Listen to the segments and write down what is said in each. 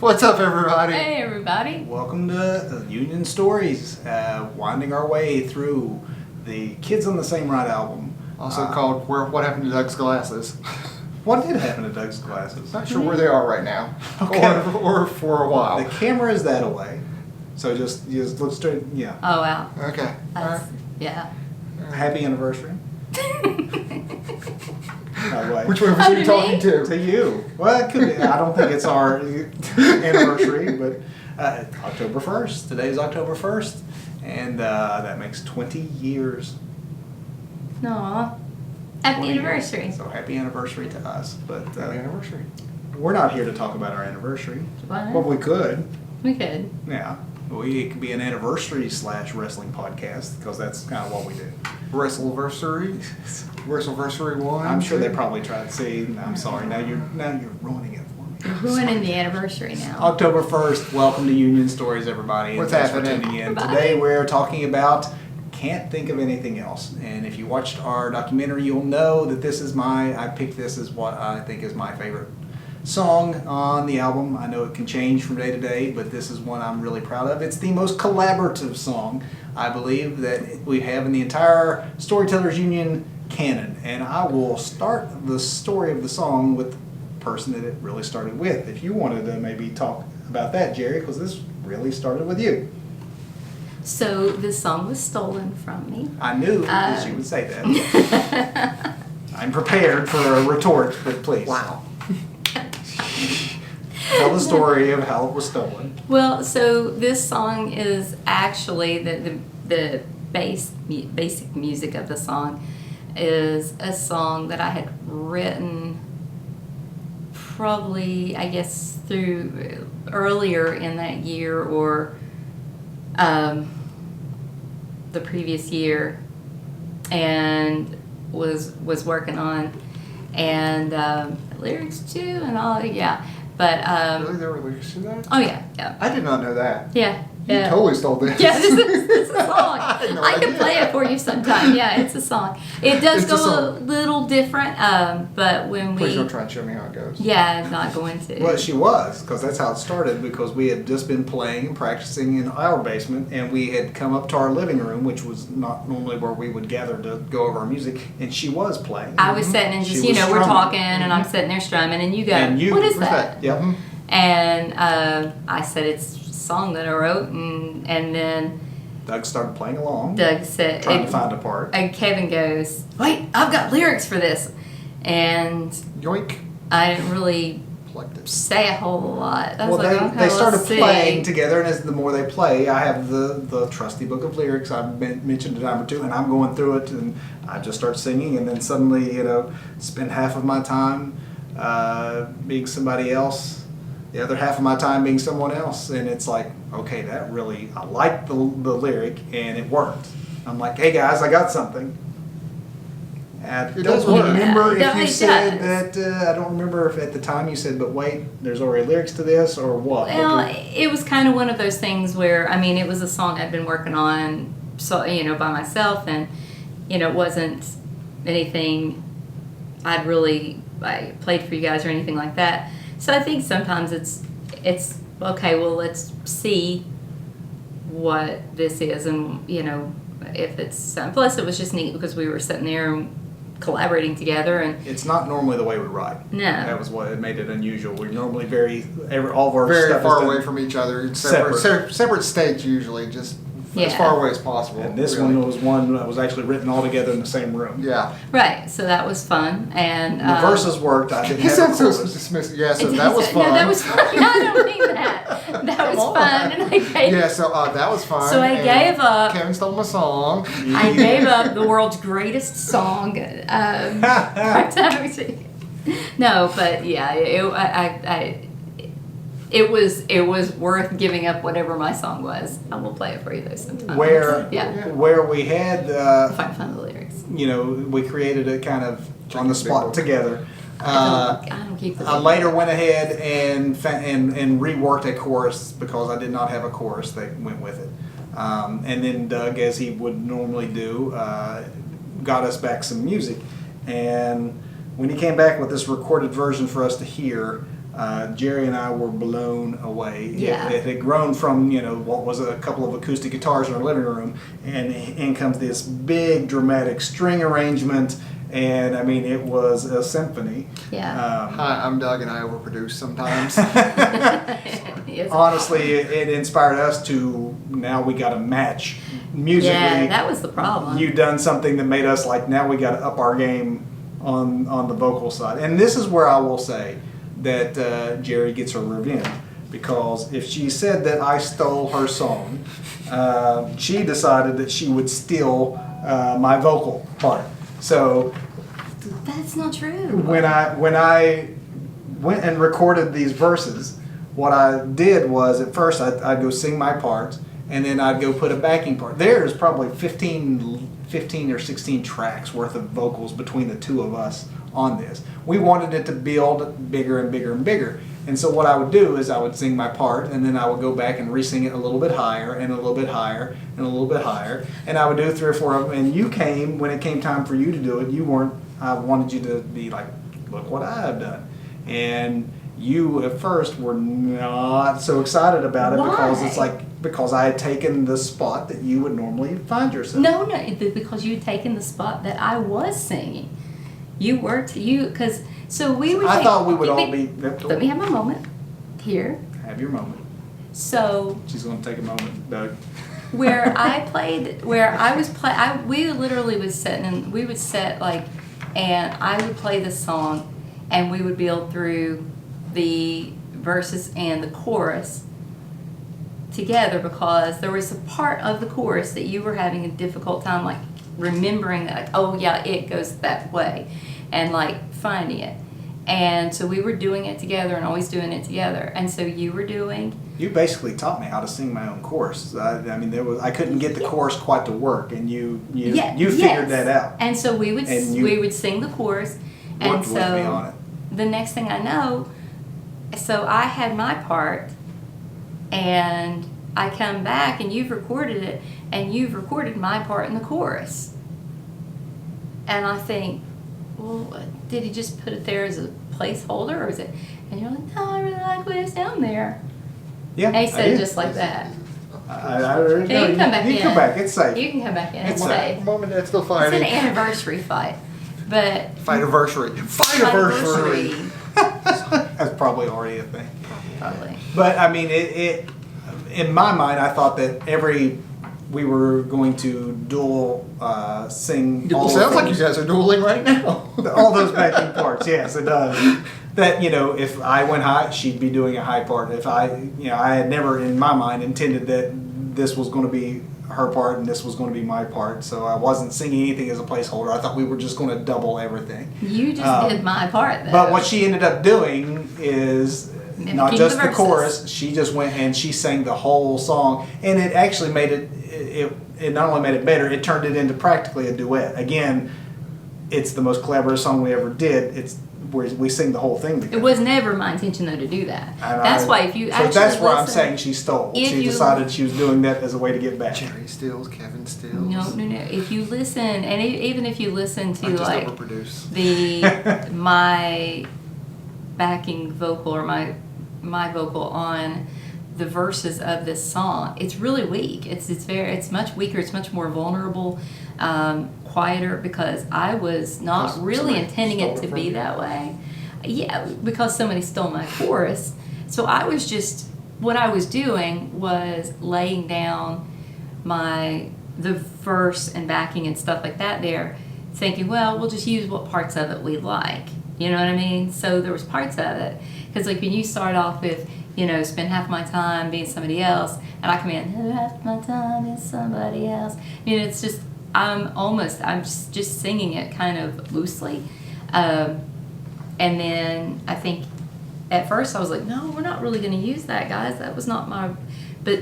What's up, everybody? Hey, everybody. Welcome to Union Stories, winding our way through the Kids on the Same Ride album. Also called What Happened to Doug's Glasses. What did happen to Doug's Glasses? Not sure where they are right now. Okay. Or for a while. The camera is that away, so just look straight, yeah. Oh, wow. Okay. That's, yeah. Happy anniversary. By the way. Which one was Oh, you to talking me? to? To you. Well, it could be. I don't think it's our anniversary, but October 1st. Today's October 1st, and that makes 20 years. Aw. Happy 20 years. anniversary. So happy anniversary to us. But Happy anniversary. we're not here to talk about our anniversary. What? Well, we could. We could. Yeah. It could be an anniversary/wrestling podcast because that's kind of what we do. Wrestleversary. Wrestleversary 1. I'm sure they probably tried to see. I'm sorry. Now you're ruining it for me. We're ruining the anniversary now. October 1st. Welcome to Union Stories, everybody. and What's thanks for happening? tuning in. Bye. Today we're talking about Can't Think of Anything Else. And if you watched our documentary, you'll know that I picked this as what I think is my favorite song on the album. I know it can change from day to day, but this is one I'm really proud of. It's the most collaborative song, I believe, that we have in the entire Storytellers Union canon. And I will start the story of the song with the person that it really started with. If you wanted to maybe talk about that, Jerry, because this really started with you. So this song was stolen from me. I knew that you would say that. I'm prepared for a retort, but please. Wow. Tell the story of how it was stolen. Well, so this song is actually the basic music of the song is a song that I had written probably, I guess, through earlier in that year or the previous year, and was working on, and lyrics too, and all, yeah. But Really? There were lyrics to that? oh yeah, yeah, I did not know that. yeah. You Yeah. totally stole this. Yeah, this is a song. had no I can idea. play it for you sometime. Yeah, it's a song. It does It's a go a song. little different, but when Please we... don't try and show me how it goes. Yeah, I'm not going to. Well, she was, because that's how it started, because we had just been playing and practicing in our basement, and we had come up to our living room, which was not normally where we would gather to go over our music, and she was playing. I was sitting and She just, was we're strumming. talking, and I'm sitting there strumming, and you go, And you- what is what's that? Yep. Mhm. And I said, it's a song that I wrote, and then Doug started playing along, Doug said... trying to find a part. And Kevin goes, wait, I've got lyrics for this. And Yoink. I didn't really Plugged it. say a whole lot. I was Well, like, okay, they started let's see. playing together, and as the more they play, I have the trusty book of lyrics I've mentioned a time or two, and I'm going through it, and I just start singing, and then suddenly, spend half of my time being somebody else, the other half of my time being someone else, and it's like, okay, that really, I like the lyric, and it worked. I'm like, hey guys, I got something. And It I does don't work. remember Yeah, if you it said does. that. I don't remember if at the time you said, "But wait, there's already lyrics to this," or what. Well, it was kind of one of those things where, I mean, it was a song I'd been working on, so by myself, and it wasn't anything I played for you guys or anything like that. So I think sometimes it's okay. Well, let's see what this is, and if it's something. Plus, it was just neat because we were sitting there and collaborating together, and It's not normally the way we write. No. That was what made it unusual. We're normally all of our Very stuff far is done. away from each other. It's Separate. separate states usually, just as Yeah. far away as possible. And this really. one was one that was actually written all together in the same room. Yeah. right. So that was fun, and The verses worked. I didn't He have said a so chorus. dismissive. Yeah, so It that was does- fun. No, that was fun. No, I don't mean that. That was Come fun, on. and I gave. Yeah, so that was fun. So I and gave up. Kevin stole my song. I gave up the world's greatest song. No, but yeah, it was worth giving up whatever my song was. I will play it for you though sometime. Where we had, If I can find the lyrics. we created it kind of on the Big spot book. together. I don't keep the I later went ahead and reworked a chorus because I did not have a chorus that went with it. And then Doug, as he would normally do, got us back some music. And when he came back with this recorded version for us to hear, Jerry and I were blown away. Yeah. It had grown from, what was a couple of acoustic guitars in our living room, and in comes this big dramatic string arrangement, and I mean, it was a symphony. Yeah. Hi, I'm Doug, and I overproduce sometimes. Yes. Honestly, it inspired us to, now we got to match musically. Yeah, that was the problem. You done something that made us like, now we got to up our game on the vocal side. And this is where I will say that Jerry gets her revenge, because if she said that I stole her song, she decided that she would steal my vocal part. So That's not true. when I went and recorded these verses, what I did was, at first I'd go sing my part, and then I'd go put a backing part. There's probably 15 or 16 tracks worth of vocals between the two of us on this. We wanted it to build bigger and bigger and bigger. And so what I would do is I would sing my part, and then I would go back and re-sing it a little bit higher and a little bit higher and a little bit higher. And I would do 3 or 4 of them. And you came, when it came time for you to do it, I wanted you to be like, look what I have done. And you at first were not so excited about it. Why? Because it's like, because I had taken the spot that you would normally find yourself. No, because you had taken the spot that I was singing. So we were. I thought we would all be. Let me have my moment here. Have your moment. So She's going to take a moment, Doug. we literally was sitting and we would sit like, and I would play the song, and we would build through the verses and the chorus together, because there was a part of the chorus that you were having a difficult time like remembering that, like, oh yeah, it goes that way, and like finding it. And so we were doing it together and always doing it together. And so you were doing. You basically taught me how to sing my own chorus. I mean, I couldn't get the chorus quite to work, and you figured that out. And so we would sing the chorus, and Worked with me on it. The next thing I know, so I had my part, and I come back, and you've recorded it, and you've recorded my part in the chorus. And I think, well, did he just put it there as a placeholder, or is it? And you're like, no, I really like what it's down there. Yeah, And he said it just like that. I already know. You can come back in. You can come back. It's safe. You can come back in It's and say. Mom and Dad still It's fighting. an anniversary fight, but Fight-iversary. Fight-iversary. That's probably already a thing. probably. But I mean, it in my mind, I thought that we were going to dual sing. Well, sounds like you guys are dueling right now. All those backing parts. Yes, it does. That, if I went high, she'd be doing a high part. If I had never in my mind intended that this was going to be her part and this was going to be my part. So I wasn't singing anything as a placeholder. I thought we were just going to double everything. You just did my part, though. But what she ended up doing is Mimicking not just the the verses. chorus. She just went and she sang the whole song, and it actually made it. It not only made it better, it turned it into practically a duet. Again, it's the most cleverest song we ever did. It's where we sing the whole thing together. It was never my intention, though, to do that. That's why if you so actually that's where I'm listen- saying she stole. if She you- decided she was doing that as a way to get back. Jerry steals, Kevin steals. No. If you listen, and even if you listen I to just like overproduce. my backing vocal or my vocal on the verses of this song, it's really weak. It's much weaker. It's much more vulnerable, quieter, because I was not Because really somebody intending it stole to it be from that way. Yeah, because somebody stole my chorus. So I was just, what I was doing was laying down the verse and backing and stuff like that there, thinking, well, we'll just use what parts of it we like. You know what I mean? So there was parts of it. Because like when you start off with, spend half my time being somebody else, and I come in, half my time is somebody else. It's just, I'm just singing it kind of loosely. And then I think at first I was like, no, we're not really going to use that, guys. That was not but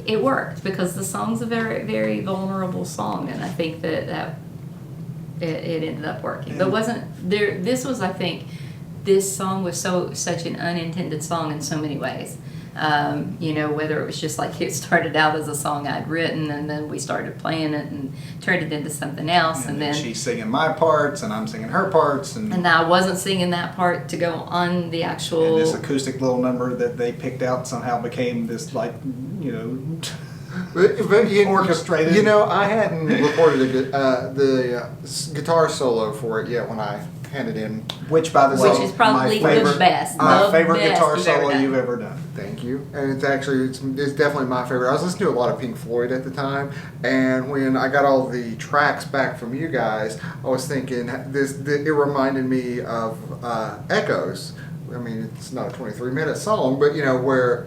it worked because the song's a very, very vulnerable song, and I think that it ended up working. But this song was such an unintended song in so many ways. You know, whether it was just like it started out as a song I'd written, and then we started playing it and turned it into something else, and then she's singing my parts, and I'm singing her parts, and I wasn't singing that part to go on the actual. and this acoustic little number that they picked out somehow became this, like, you know, But orchestrated. You know, I hadn't recorded the guitar solo for it yet when I handed in. which, by the Which way, is probably my favorite, the best. my The favorite best guitar you've ever solo done. you've ever done. Thank you. And it's definitely my favorite. I was listening to a lot of Pink Floyd at the time, and when I got all the tracks back from you guys, I was thinking it reminded me of Echoes. I mean, it's not a 23-minute song, but you know where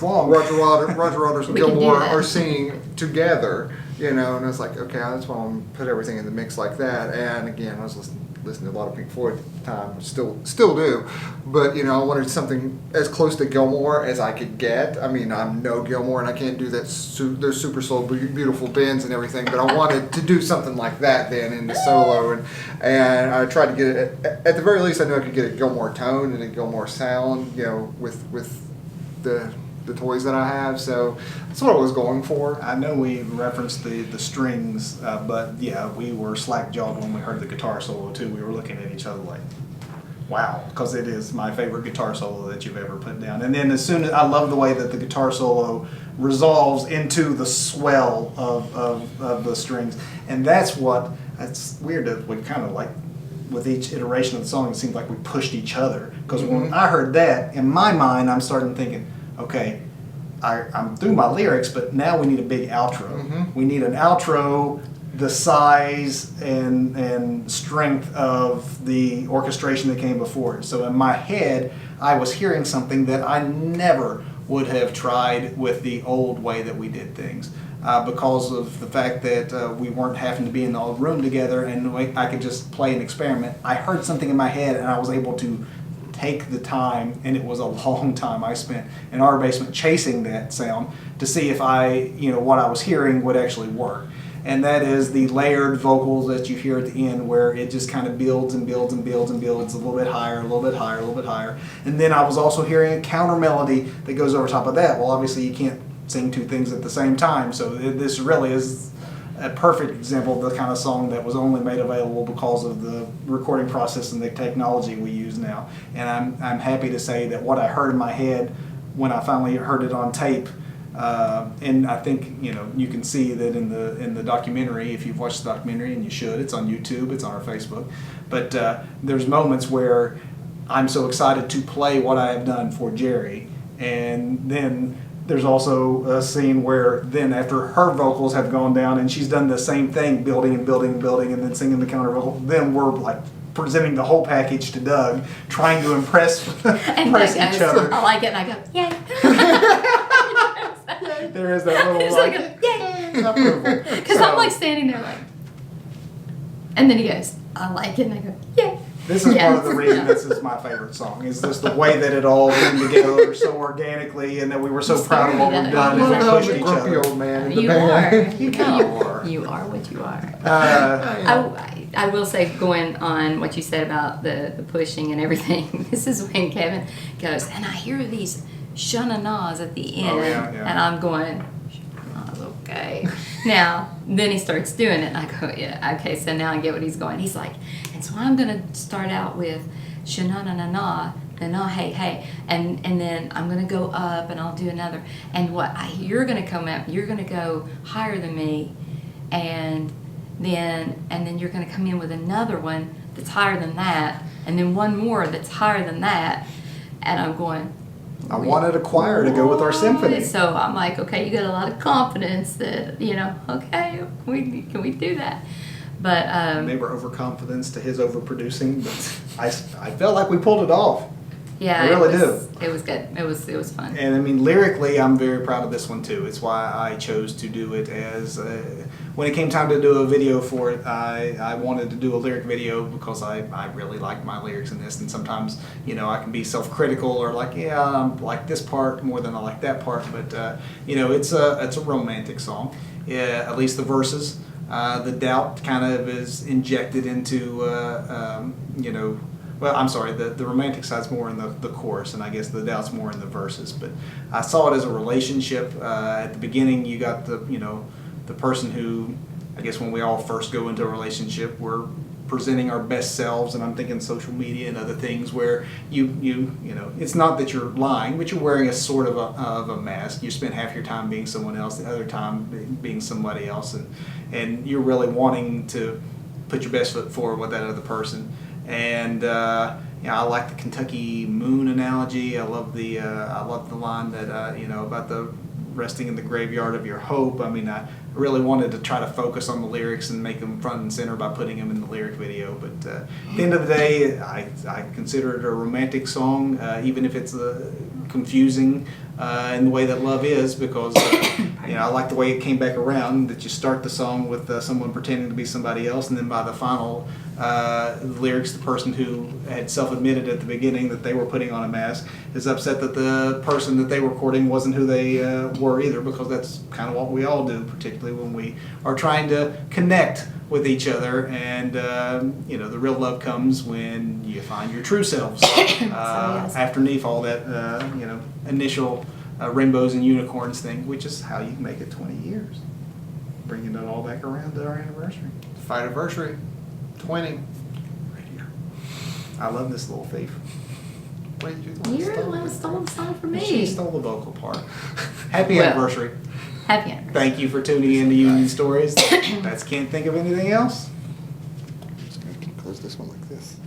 Roger Waters and We can do Gilmore that. are singing together. You know, and I was like, okay, I just want to put everything in the mix like that. And again, I was listening to a lot of Pink Floyd at the time, still do. But you know, I wanted something as close to Gilmore as I could get. I mean, I'm no Gilmore, and I can't do that. Those super soul, beautiful bends and everything. But I wanted to do something like that then in the solo, and I tried to get it. At the very least, I knew I could get a Gilmore tone and a Gilmore sound. You know, with the toys that I have. So that's what I was going for. I know we referenced the strings, but yeah, we were slack-jawed when we heard the guitar solo too. We were looking at each other like, wow, because it is my favorite guitar solo that you've ever put down. And then as soon as, I love the way that the guitar solo resolves into the swell of the strings. And that's weird that we kind of like, with each iteration of the song, it seems like we pushed each other. Because when I heard that, in my mind, I'm starting thinking, okay, I'm through my lyrics, but now we need a big outro. We need an outro the size and strength of the orchestration that came before it. So in my head, I was hearing something that I never would have tried with the old way that we did things. Because of the fact that we weren't having to be in the room together and I could just play and experiment. I heard something in my head and I was able to take the time, and it was a long time I spent in our basement chasing that sound to see if what I was hearing would actually work. And that is the layered vocals that you hear at the end, where it just kind of builds and builds and builds and builds a little bit higher, a little bit higher, a little bit higher. And then I was also hearing a counter melody that goes over top of that. Well, obviously you can't sing two things at the same time, so this really is a perfect example of the kind of song that was only made available because of the recording process and the technology we use now. And I'm happy to say that what I heard in my head when I finally heard it on tape, and I think you can see that in the documentary, if you've watched the documentary, and you should, it's on YouTube, it's on our Facebook. But there's moments where I'm so excited to play what I have done for Jerry, and then there's also a scene where then after her vocals have gone down and she's done the same thing, building and building and building, and then singing the counter vocal, then we're like presenting the whole package to Doug, trying to impress each other. I like it, and I go, yay. There is that little It's like a yay. approval. Because I'm like standing there like, and then he goes, I like it, and I go, yay. This is Yeah. part of the reason this is my favorite song, is just the way that it all came together so organically, and that we were so proud of what we've done Well, and we I'm pushed a each grumpy other. old man in the You band. are. You kind of are. You are what you are. Uh, I will say, going on what you said about the pushing and everything, this is when Kevin goes, and I hear these sha-na-nas at the end, yeah. and I'm going, sha-na-nas, okay. Now, then he starts doing it, and I go, yeah, okay, so now I get what he's going. He's like, and so I'm going to start out with sha-na-na-na-na, na hey hey, and then I'm gonna go up and I'll do another, and you're gonna come up, you're gonna go higher than me, and then you're gonna come in with another one that's higher than that, and then one more that's higher than that, and I'm going, I wanted a choir to go with our symphony. so I'm like, okay, you got a lot of confidence that okay, can we do that? But Maybe overconfidence to his overproducing, but I felt like we pulled it off. yeah, I really it was good. It was fun. And I mean, lyrically, I'm very proud of this one too. It's why I chose to do it as when it came time to do a video for it. I wanted to do a lyric video because I really like my lyrics in this, and sometimes I can be self-critical or like, yeah, I like this part more than I like that part. But it's a romantic song. Yeah, at least the verses. The doubt kind of is injected into well, I'm sorry, the romantic side's more in the chorus, and I guess the doubt's more in the verses. But I saw it as a relationship. At the beginning, you got the person who, I guess when we all first go into a relationship, we're presenting our best selves, and I'm thinking social media and other things where you know, it's not that you're lying, but you're wearing a sort of a mask. You spend half your time being someone else, the other time being somebody else, and you're really wanting to put your best foot forward with that other person. And I like the Kentucky moon analogy. I love the line that about the resting in the graveyard of your hope. I mean, I really wanted to try to focus on the lyrics and make them front and center by putting them in the lyric video. But at the end of the day, I consider it a romantic song, even if it's confusing in the way that love is, because I like the way it came back around, that you start the song with someone pretending to be somebody else, and then by the final lyrics, the person who had self-admitted at the beginning that they were putting on a mask is upset that the person that they were courting wasn't who they were either, because that's kind of what we all do, particularly when we are trying to connect with each other. And the real love comes when you find your true selves yes. afterneath all that initial rainbows and unicorns thing, which is how you make it 20 years, bringing it all back around to our anniversary. Fight anniversary, 20. Right here. I love this little thief. Wait, you're the one You're the stole one who it. stole the song from She me. stole the vocal part. Happy Well, anniversary. Happy anniversary. Thank you for tuning in to Union Stories. That's Can't Think of Anything Else. I'm just going to close this one like this.